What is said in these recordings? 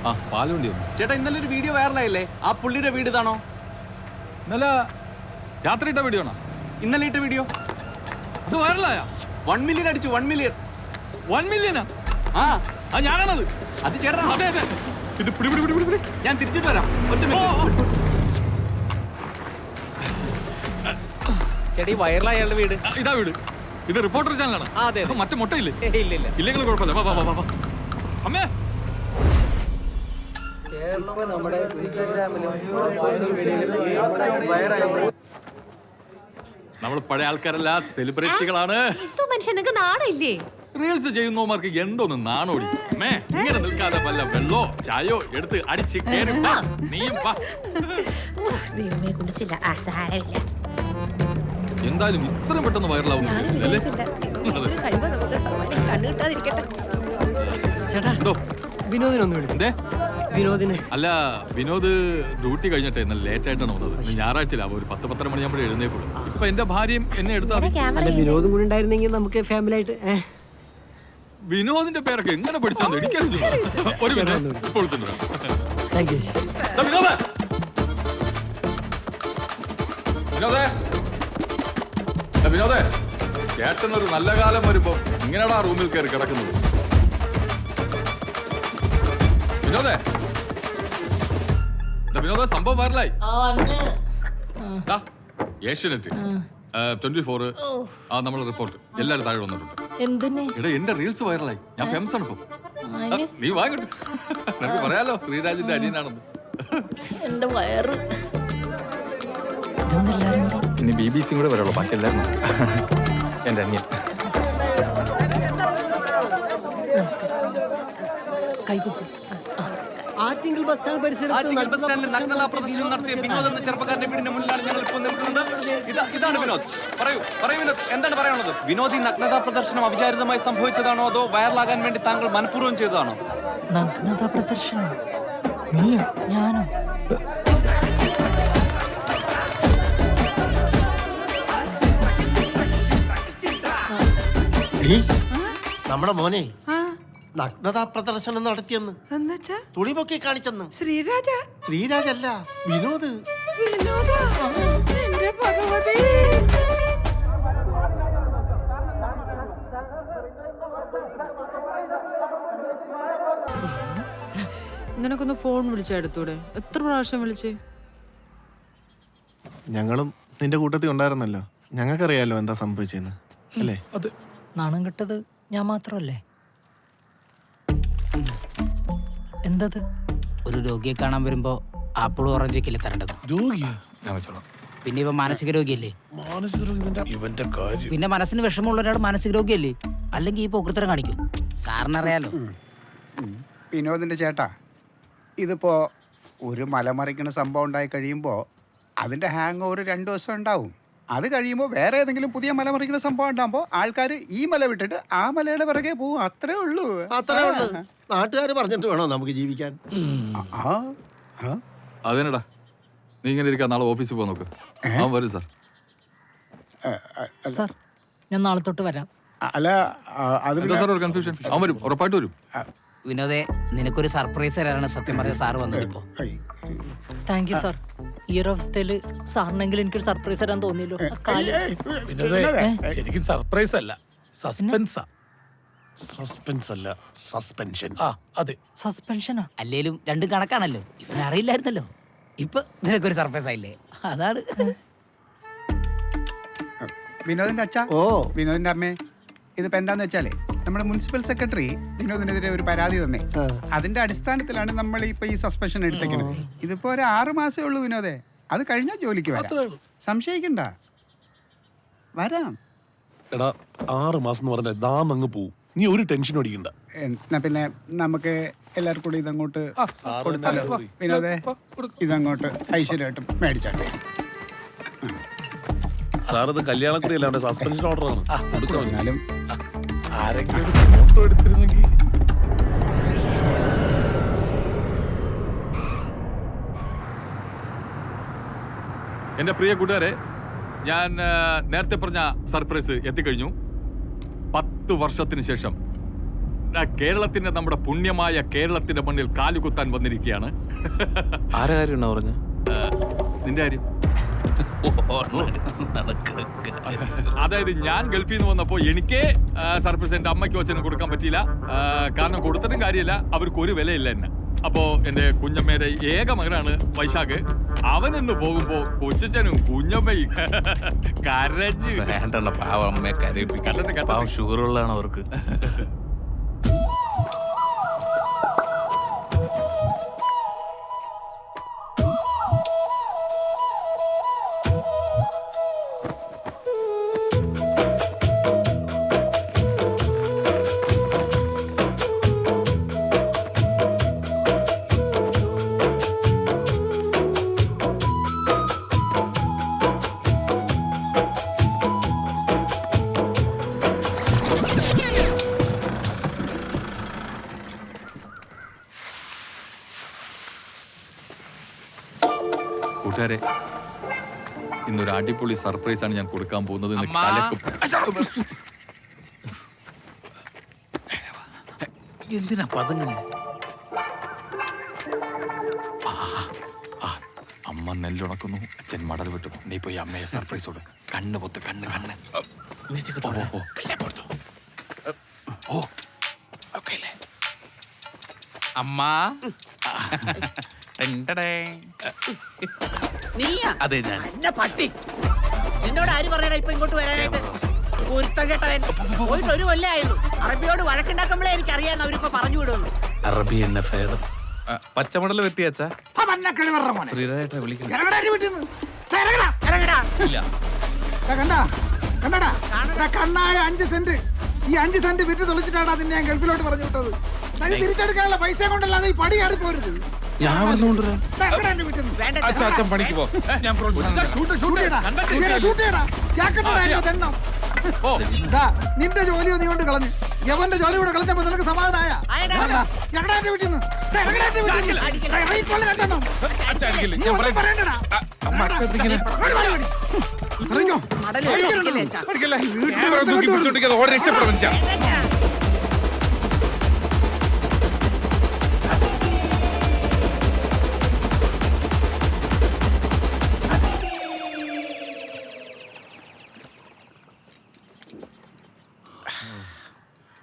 ആ പാലുണ്ടി ഒന്ന്. ചേട്ടാ ഇന്നലെ ഒരു വീഡിയോ വൈറലായില്ലേ? ആ പുള്ളിയുടെ വീട് ഇതാണോ? ഇന്നലെ രാത്രി ഇട്ട വീഡിയോ ആണോ? ഇന്നലെ ഇട്ട വീഡിയോ അത് വൈറലായ 1 മില്യൺ അടിച്ചു. 1 മില്യൺ. 1 മില്യനാ? ആ ഞാനാണത്. അത് ചേട്ടാ. അതെ അതെ. ഇത് പിടി പിടി പിടി പിടി. ഞാൻ തിരിച്ചിട്ട് വരാം. ഒറ്റ ചേട്ടാ ഈ വൈറലായ അയാളുടെ വീട് ഇതാ വീട്. ഇത് റിപ്പോർട്ടർ ചാനലാണ്. അതെ മറ്റേ മുട്ടയില്ലേ? ഇല്ല ഇല്ല ഇല്ലെങ്കിലും കുഴപ്പമില്ല. വാ വാ വാ വാ. അമ്മേ നമ്മൾ പഴയ ആൾക്കാരല്ല, സെലിബ്രിറ്റികളാണ്. റീൽസ് ചെയ്യുന്നവർക്ക് എന്തോന്ന് നാണോടി. അമ്മേ ഇങ്ങനെ നിൽക്കാതെ വല്ല വെള്ളോ ചായോ എടുത്ത് അടിച്ച് കേറി വാ. നീയും വാ. എന്തായാലും ഇത്രയും പെട്ടെന്ന് വൈറലാവുന്നു. അല്ല വിനോദ് ഡ്യൂട്ടി കഴിഞ്ഞിട്ട് ഇന്നലെ ലേറ്റ് ആയിട്ടാണ് വന്നത്. ഞായറാഴ്ച ഒരു 10-10:30 മണിയാകുമ്പോഴേ എഴുന്നേക്കുള്ളൂ. ഇപ്പൊ എന്റെ ഭാര്യയും എന്നെ എടുത്താൽ വിനോദം കൂടെ ഉണ്ടായിരുന്നെങ്കിൽ നമുക്ക് ഫാമിലി ആയിട്ട്. വിനോദിന്റെ പേരൊക്കെ എങ്ങനെ പഠിച്ചാൽ എനിക്കറിയില്ല. ഒരു മിനിറ്റ് ഇപ്പോൾ വിനോദേ, ചേട്ടനൊരു നല്ല കാലം വരുമ്പോ ഇങ്ങനെയാടാ റൂമിൽ കയറി കിടക്കുന്നത്. വിനോദേ വിനോദ സംഭവം വൈറലായി. ഏഷ്യാനെറ്റ് 24 നമ്മളെ റിപ്പോർട്ട് എല്ലാരും താഴെ വന്നിട്ടുണ്ട്. എടാ എന്റെ റീൽസ് വൈറലായി. ഞാൻ ഫേമസ് ആണ് ഇപ്പൊ. നീ വാങ്ങട്ടെ, നമുക്ക് പറയാലോ ശ്രീരാജിന്റെ അനിയനാണെന്ന്. എന്റെ വയറ് ഇനി BBC കൂടെ വരുള്ളൂ, ബാക്കി എല്ലാവരും എന്റെ അനിയൻ. ആറ്റിങ്ങൽ ബസ് സ്റ്റാൻഡ് പരിസരത്ത് നഗ്നതാ പ്രദർശനം നടത്തിയ വിനോദ് എന്ന ചെറുപ്പക്കാരന്റെ വീടിന്റെ മുന്നിലാണ് ഞങ്ങൾ ഇപ്പോൾ നിൽക്കുന്നത്. ഇതാണ് വിനോദ്. പറയൂ വിനോദ്, എന്താണ് പറയാനുള്ളത്? വിനോദ് ഈ നഗ്നതാ പ്രദർശനം അവിചാരിതമായി സംഭവിച്ചതാണോ അതോ വൈറലാകാൻ വേണ്ടി താങ്കൾ മനഃപൂർവ്വം ചെയ്തതാണോ? നഗ്നതാ പ്രദർശനം ഞാനോ? നമ്മുടെ മോനെ നഗ്നതാ പ്രദർശനം നടത്തിയെന്ന്. തുണി പൊക്കി കാണിച്ചെന്ന്. ശ്രീരാജല്ല, വിനോദ്. നിനക്കൊന്ന് ഫോൺ വിളിച്ചെടുത്തൂടെ? എത്ര പ്രാവശ്യം വിളിച്ച്? ഞങ്ങളും നിന്റെ കൂട്ടത്തിൽ ഉണ്ടായിരുന്നല്ലോ, ഞങ്ങൾക്കറിയാലോ എന്താ സംഭവിച്ചെന്ന് അല്ലേ? നാണം കെട്ടത് ഞാൻ മാത്രമല്ലേ? എന്തത്? ഒരു രോഗിയെ കാണാൻ വരുമ്പോ ആപ്പിളും ഓറഞ്ചൊക്കെ തരേണ്ടത്. പിന്നെ ഇവ മാനസിക രോഗിയല്ലേ? പിന്നെ മനസ്സിന് വിഷമമുള്ള ഒരാൾ മാനസിക രോഗിയല്ലേ? അല്ലെങ്കിൽ ഈ പോക്കൃത്തരം കാണിക്കും. സാറിനറിയാലോ. വിനോദിന്റെ ചേട്ടാ, ഇതിപ്പോ ഒരു മലമറിക്കുന്ന സംഭവം ഉണ്ടായി കഴിയുമ്പോൾ അതിന്റെ ഹാങ് ഓവർ 2 ദിവസം ഉണ്ടാവും. അത് കഴിയുമ്പോൾ വേറെ ഏതെങ്കിലും പുതിയ മലമറിക്കുന്ന സംഭവം ഉണ്ടാകുമ്പോൾ ആൾക്കാർ ഈ മല വിട്ടിട്ട് ആ മലയുടെ പിറകെ പോവും. അത്രേ ഉള്ളൂ. നാട്ടുകാർ പറഞ്ഞിട്ട് വേണോ നമുക്ക് ജീവിക്കാൻ? അതെന്നടാ നീ ഇങ്ങനെ ഇരിക്കാൻ, നാളെ ഓഫീസിൽ പോകാൻ നോക്ക്. വരും സാർ, ഞാൻ നാളെ തൊട്ട് വരാം. അല്ല എന്താ സാർ ഒരു കൺഫ്യൂഷൻ? അവൻ വരും, ഉറപ്പായിട്ട് വരും. വിനോദേ, നിനക്കൊരു സർപ്രൈസ് തരാനാണ് സത്യം പറഞ്ഞ സാറ് വന്നത്. ഇപ്പോ താങ്ക് യു സാർ. ഈ ഒരു അവസ്ഥയില് സാറിനെങ്കിലും എനിക്കൊരു സർപ്രൈസ് തരാൻ തോന്നിയല്ലോ. ശരിക്കും സർപ്രൈസ് അല്ല, സസ്പെൻസാ. സസ്പെൻസ് അല്ല, സസ്പെൻഷൻ. അതെ, സസ്പെൻഷനാ. അല്ലേലും രണ്ടും കണക്കാണല്ലോ. ഇവനെ അറിയില്ലായിരുന്നല്ലോ. ഇപ്പൊ നിനക്കൊരു സർപ്രൈസ് ആയില്ലേ? അതാണ്. വിനോദിന്റെ അച്ഛ, വിനോദിന്റെ അമ്മേ, ഇതിപ്പോ എന്താന്ന് വെച്ചാലേ നമ്മുടെ മുനിസിപ്പൽ സെക്രട്ടറി വിനോദിനെതിരെ ഒരു പരാതി തന്നേ. അതിന്റെ അടിസ്ഥാനത്തിലാണ് നമ്മൾ ഇപ്പൊ ഈ സസ്പെൻഷൻ എടുത്തേക്കുന്നത്. ഇതിപ്പോ ഒരു 6 മാസമേ ഉള്ളൂ വിനോദേ. അത് കഴിഞ്ഞാൽ ജോലിക്ക് വരാം, സംശയിക്കണ്ട. വരാം. എടാ 6 മാസം എന്ന് പറഞ്ഞാൽ ദാം അങ്ങ് പോവും. നീ ഒരു ടെൻഷൻ അടിക്കണ്ട. എന്നാ പിന്നെ നമുക്ക് എല്ലാവർക്കും കൂടി ഇതങ്ങോട്ട് കൊടുത്താലോ? വിനോദേ, ഇതങ്ങോട്ട് ഐശ്വര്യമായിട്ട് മേടിച്ചാട്ടെ. സാർ ഇത് കല്യാണക്കുറി അല്ലാണ്ട് സസ്പെൻഷൻ ഓർഡർ ആണ്. എന്നാലും ആരെങ്കിലും ഒരു ഫോട്ടോ എടുത്തിരുന്നെങ്കിൽ. എന്റെ പ്രിയ കൂട്ടുകാരെ, ഞാൻ നേരത്തെ പറഞ്ഞ സർപ്രൈസ് എത്തിക്കഴിഞ്ഞു. 10 വർഷത്തിന് ശേഷം കേരളത്തിന്റെ നമ്മുടെ പുണ്യമായ കേരളത്തിന്റെ മണ്ണിൽ കാലുകുത്താൻ വന്നിരിക്കുകയാണ്. ആരെ കാര്യം പറഞ്ഞ നിന്റെ കാര്യം അതായത് ഞാൻ ഗൾഫിൽ നിന്ന് വന്നപ്പോ എനിക്ക് സർപ്രൈസ് എന്റെ അമ്മയ്ക്കും അച്ഛനും കൊടുക്കാൻ പറ്റിയില്ല. കാരണം കൊടുത്തിട്ടും കാര്യമില്ല, അവർക്ക് ഒരു വിലയില്ല എന്നെ. അപ്പോ എന്റെ കുഞ്ഞമ്മയുടെ ഏക മകനാണ് വൈശാഖ്. അവൻ ഇന്ന് പോകുമ്പോ കൊച്ചനും കുഞ്ഞമ്മയും കരഞ്ഞ് വേണ്ട പാവം അമ്മയെ കരയിപ്പിക്കാൻ ഷുഗറുള്ളതാണ് അവർക്ക്. കൂട്ടുകാരെ, ഇന്നൊരു അടിപൊളി സർപ്രൈസ് ആണ് ഞാൻ കൊടുക്കാൻ പോകുന്നത്. എന്തിനാ പതങ്ങനെ? അമ്മ നെല്ലുണക്കുന്നു, അച്ഛൻ മടൽ വിട്ടു. നീ പോയി അമ്മയെ സർപ്രൈസ് കൊടു. കണ്ണ് പൊത്ത്, കണ്ണ് കണ്ണ്. അമ്മ അതെ ഞാൻ എന്നെ പട്ടി എന്നോട് ആര് പറയണ ഇപ്പൊ ഇങ്ങോട്ട് വരാനായിട്ട്? കുരുത്തം കേട്ടവൻ പോയിട്ട് ഒരു കൊല്ലായുള്ളൂ. അറബിയോട് വഴക്കുണ്ടാക്കുമ്പോഴേ എനിക്ക് അറിയാൻ അവരിപ്പോ പറഞ്ഞു വിടുള്ളൂ. അറബി എന്നെ ഭേദം. പച്ചമടൽ വെട്ടിയച്ചാ ശ്രീരാജേട്ടാ വിളിക്കുന്നു. കണ്ണായ 5 സെന്റ്, ഈ 5 സെന്റ് വിറ്റ് തൊളിച്ചിട്ടാണ് അതിന് ഞാൻ ഗൾഫിലോട്ട് പറഞ്ഞു വിട്ടത്. തിരിച്ചെടുക്കാനുള്ള പൈസ കൊണ്ടല്ലാതെ ഈ പടി കയറി പോരുത്. ഞാൻ അവിടെ കൊണ്ടുവരാം. അച്ഛൻ പണിക്ക് പോ. ഞാൻ നിന്റെ ജോലി നീ കൊണ്ട് കളഞ്ഞു, യവന്റെ ജോലി കൂടെ കളഞ്ഞപ്പോ നിനക്ക് സമാധാനായ?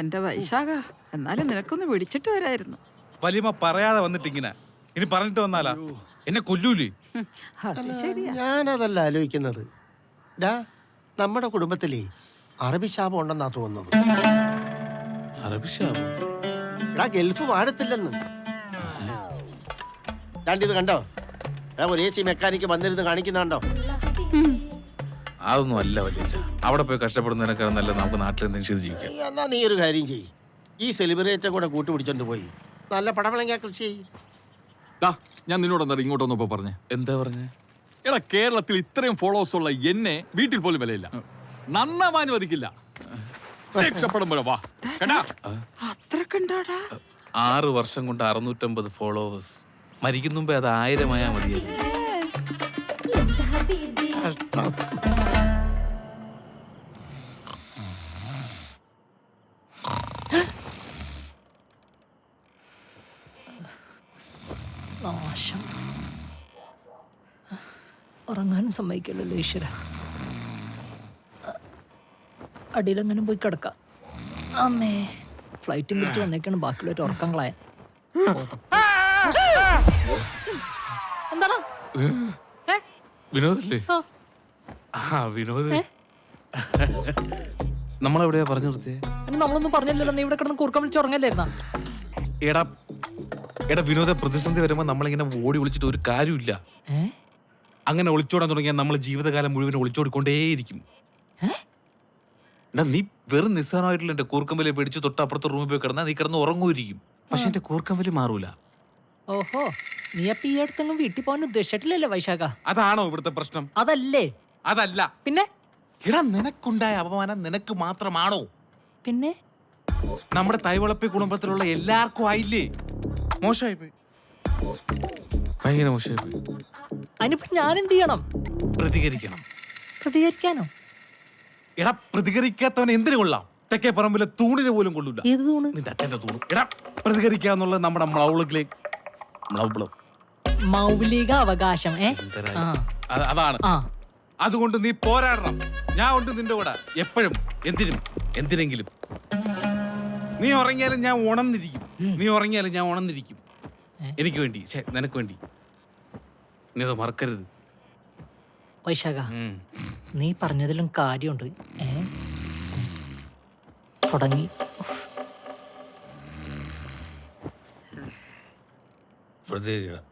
എന്റെ വൈശാഖ, എന്നാലും നിനക്കൊന്ന് വിളിച്ചിട്ട് വരായിരുന്നു. വലിയ പറയാതെ വന്നിട്ട് ഇങ്ങനെ ഇനി പറഞ്ഞിട്ട് വന്നാലാ എന്നെ കൊല്ലൂലേ? അത് ശരിയാ. ഞാനതല്ല ആലോചിക്കുന്നത്. നമ്മുടെ കുടുംബത്തിലെ അറബി ശാപം ഉണ്ടെന്നാ തോന്നുന്നത്. അറബി ശാപം? ഗൾഫ് വാഴത്തില്ലെന്ന്. ഇത് കണ്ടോ? ഒരു AC മെക്കാനിക്ക് വന്നിരുന്ന് കാണിക്കുന്നുണ്ടോ? അതൊന്നും അല്ല വലിയ. അവിടെ പോയി കഷ്ടപ്പെടുന്നതിനേക്കാൾ നല്ല നമുക്ക് നാട്ടിൽ എന്തെങ്കിലും ജീവിക്കാം. എന്നാ നീ ഒരു കാര്യം ചെയ്യ്, ഈ സെലിബ്രേറ്റർ കൂടെ കൂട്ടുപിടിച്ചോണ്ട് പോയി നല്ല പടവളങ്ങ കൃഷി ചെയ്യ്. ഞാൻ നിന്നോട് ഇങ്ങോട്ടൊന്നപ്പോ പറഞ്ഞേ. എന്താ പറഞ്ഞേ? എടാ, കേരളത്തിൽ ഇത്രയും ഫോളോവേഴ്സ് ഉള്ള എന്നെ വീട്ടിൽ പോലും വിലയില്ല. നന്നാവാൻ അനുവദിക്കില്ല. രക്ഷപ്പെടുമ്പോഴോ വാ. അത്രക്കുണ്ടാടാ? 6 വർഷം കൊണ്ട് 650 ഫോളോവേഴ്സ്. മരിക്കും മുമ്പേ അത് 1000 ആയാൽ മതിയായിരുന്നു. നാശം. ഉറങ്ങാനും സമ്മതിക്കില്ലല്ലോ ഈശ്വര. അടിയിലെങ്ങനെ പോയി കിടക്കാം. അമ്മേ, ഫ്ലൈറ്റും പിടിച്ച് വന്നേക്കാണ് ബാക്കിയുള്ളവർ ഉറക്കം കളയാൻ. എന്താടാ? വിനോദല്ലേ? വിനോദ് നമ്മളെവിടെയാ പറഞ്ഞു നിർത്തിയേ? നമ്മളൊന്നും പറഞ്ഞില്ലല്ലോ. നീ ഇവിടെ കിടന്ന് കൂർക്കം വിളിച്ച് ഉറങ്ങല്ലായിരുന്നാ? എടാ വിനോദ, പ്രതിസന്ധി വരുമ്പോ നമ്മളിങ്ങനെ ഓടി ഒളിച്ചിട്ട് ഒരു കാര്യമില്ല. അങ്ങനെ ഒളിച്ചോടാൻ തുടങ്ങിയാൽ നമ്മൾ ജീവിതകാലം മുഴുവൻ ഒളിച്ചോടിക്കൊണ്ടേയിരിക്കും. എടാ, നീ വെറും നിസ്സാരമായിട്ടുള്ള എന്റെ കൂർക്കമ്പലി പിടിച്ച് തൊട്ടപ്പുറത്തെ റൂമിൽ പോയി കിടന്നാൽ നീ കിടന്ന് ഉറങ്ങുമായിരിക്കും. പക്ഷെ എന്റെ കൂർക്കമ്പലി മാറൂല. ഓഹോ, നീ അപ്പൊ ഈ അടുത്തെങ്കിലും വീട്ടിൽ പോകാൻ ഉദ്ദേശിച്ചിട്ടില്ലല്ലേ വൈശാഖ? അതാണോ ഇവിടുത്തെ പ്രശ്നം? അതല്ലേ? അതല്ല. പിന്നെ? എടാ, നിനക്കുണ്ടായ അപമാനം നിനക്ക് മാത്രമാണോ? പിന്നെ നമ്മുടെ തൈവളപ്പി കുടുംബത്തിലുള്ള എല്ലാവർക്കും ആയില്ലേ? മോശമായി പോയി, ഭയങ്കര മോശമായി പോയി. അതിനിപ്പോ ഞാൻ എന്ത് ചെയ്യണം? പ്രതികരിക്കണം. പ്രതികരിക്കാനോ? എടാ, പ്രതികരിക്കാത്തവൻ എന്തിനു കൊള്ളാം? തെക്കേ പറമ്പിലെ തൂണിന് പോലും കൊള്ളൂല. ഏത് തൂണ്? നിന്റെ അച്ഛന്റെ തൂണ്. എടാ പ്രതികരിക്കാന്നുള്ളത് നമ്മുടെ മൗലിക അവകാശം. ആ. അതാണ്. ആ. അതുകൊണ്ട് നീ പോരാടണം. ഞാൻ ഉണ്ട് നിന്റെ കൂടെ എപ്പോഴും, എന്തിനെങ്കിലും. നീ ഉറങ്ങിയാലും ഞാൻ ഉണർന്നിരിക്കും. എനിക്ക് വേണ്ടി, നിനക്ക് വേണ്ടി. നീ അത് മറക്കരുത്. വൈശാഖ, നീ പറഞ്ഞതിലും കാര്യമുണ്ട്. തുടങ്ങി. പ്രതികരിക്കണം.